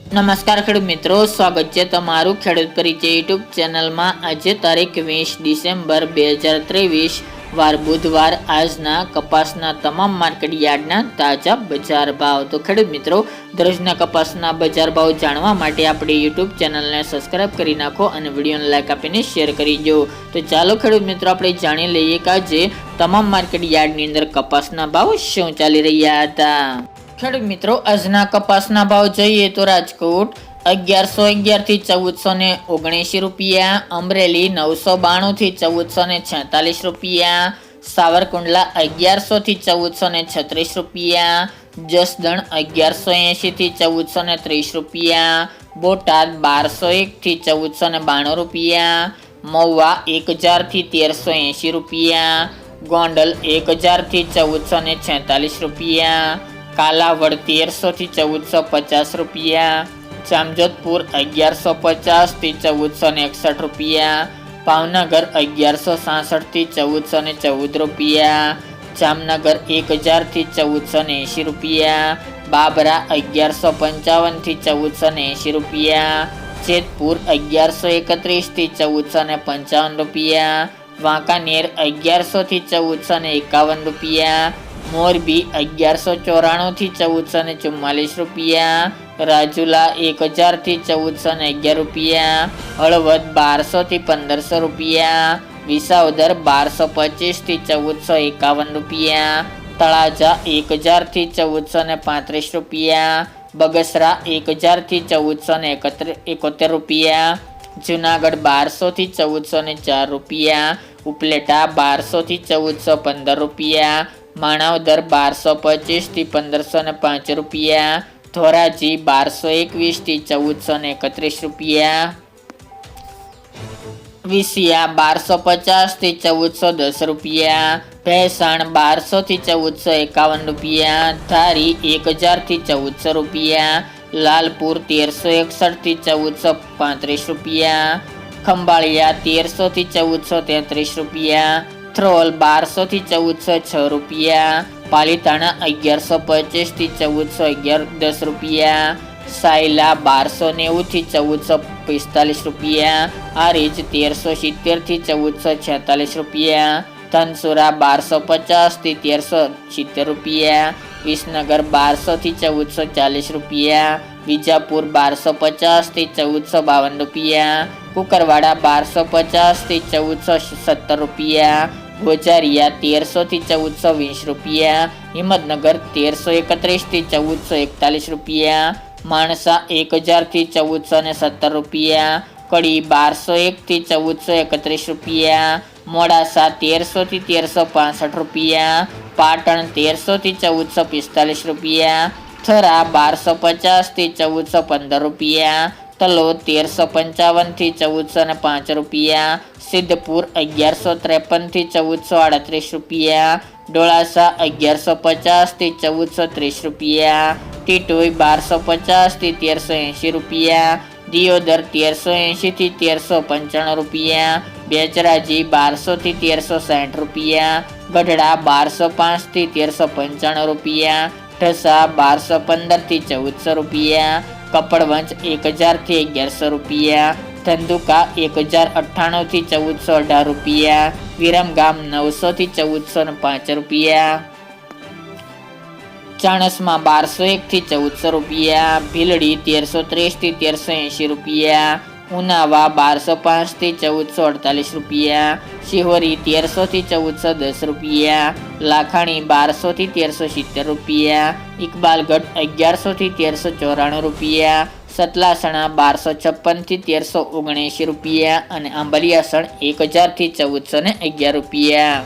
નમસ્કાર ખેડૂત મિત્રો, સ્વાગત છે તમારું ખેડૂત પરિચય યુટ્યુબ ચેનલમાં। આજે તારીખ 20 ડિસેમ્બર 2023 વાર બુધવાર। આજના કપાસના તમામ માર્કેટ યાર્ડના તાજા બજાર ભાવ। તો ખેડૂત મિત્રો, દરરોજના કપાસના બજાર ભાવ જાણવા માટે આપણી યુટ્યુબ ચેનલને સબસ્ક્રાઇબ કરી નાખો અને વિડીયોને લાઇક આપીને શેર કરી દો। તો ચાલો ખેડૂત મિત્રો, આપણે જાણી લઈએ કે આજે તમામ માર્કેટ યાર્ડની અંદર કપાસના ભાવ શું ચાલી રહ્યા હતા। ખેડૂત મિત્રો, આજના કપાસના ભાવ જોઈએ તો રાજકોટ 1111 થી 1479 રૂપિયા, અમરેલી 992 થી 1446 રૂપિયા, સાવરકુંડલા 1100 થી 1436 રૂપિયા, જસદણ 1180 થી 1430 રૂપિયા, બોટાદ 1201 થી 1492 રૂપિયા, મહુવા 1000 થી 1380 રૂપિયા, ગોંડલ 1000 થી 1446 રૂપિયા, કાલાવડ 1300 થી 1450 રૂપિયા, જામજોધપુર 1150 થી 1461 રૂપિયા, ભાવનગર 1166 થી 1414 રૂપિયા, જામનગર 1000 થી 1480 રૂપિયા, બાબરા 1155 થી 1480 રૂપિયા, જેતપુર 1131 થી 1455 રૂપિયા, વાંકાનેર 1100 થી 1451 રૂપિયા, મોરબી 1194 થી 1444 રૂપિયા, રાજુલા 1000 થી 1411 રૂપિયા, હળવદ 1200 થી 1500 રૂપિયા, વિસાવદર 1225 થી 1451 રૂપિયા, તળાજા 1000 થી 1435 રૂપિયા, બગસરા 1000 થી 1471 રૂપિયા, જુનાગઢ 1200 થી 1404 રૂપિયા, ઉપલેટા 1200 થી 1415 રૂપિયા, માણાવદર 1225 થી 1505 રૂપિયા, ધોરાજી 1221 થી 1431 રૂપિયા, વિસિયા 1250 થી 1410 રૂપિયા, ભેસાણ 1200 થી 1451 રૂપિયા, ધારી 1000 થી 1400 રૂપિયા, લાલપુર 1361 થી 1435 રૂપિયા, ખંભાળિયા 1300 થી 1433 રૂપિયા, થ્રોલ 1200 થી 1406 રૂપિયા, પાલીતાણા 1125 થી 1410 રૂપિયા, સાયલા 1290 થી 1445 રૂપિયા, આરીજ 1370 થી 1446 રૂપિયા, ધનસુરા 1250 થી 1370 રૂપિયા, વિસનગર 1200 થી 1440 રૂપિયા, બીજાપુર 1250 થી 1452 રૂપિયા, કુકરવાડા 1250 થી 1470 રૂપિયા, ગોજારિયા 1300 થી 1420 રૂપિયા, હિંમતનગર 1331 થી 1441 રૂપિયા, માણસા 1000 થી 1417 રૂપિયા, કડી 1201 થી 1431 રૂપિયા, મોડાસા 1300 થી 1365 રૂપિયા, પાટણ 1300 થી 1445 રૂપિયા, થરા 1250 થી 1415 રૂપિયા, તલોદ 1355 થી 1405 રૂપિયા, સિદ્ધપુર 1153 થી 1438 રૂપિયા, ડોળાસા 1150 થી 1430 રૂપિયા, ટીટોઈ 1250 થી 1380 રૂપિયા, દિયોદર 1380 થી 1395 રૂપિયા, બેચરાજી 1200 થી 1360 રૂપિયા, ગઢડા 1205 થી 1395 રૂપિયા, ઢસા 1215 થી 1400 રૂપિયા, કપડવંજ 1000 થી 1100 રૂપિયા, ધંધુકા 1098 થી 1418 રૂપિયા, વિરમગામ 900 થી 1405 રૂપિયા, ચાણસમાં 1201 થી 1400 રૂપિયા, ભીલડી 1330 થી 1380 રૂપિયા, ઉનાવા 1205 થી 1448 રૂપિયા, શિહોરી 1300 થી 1410 રૂપિયા, લાખાણી 1200 થી 1370 રૂપિયા, ઇકબાલગઢ 1100 થી 1394 રૂપિયા, સતલાસણા 1256 થી 1379 રૂપિયા અને આંબલિયાસણ 1000 થી 1411 રૂપિયા।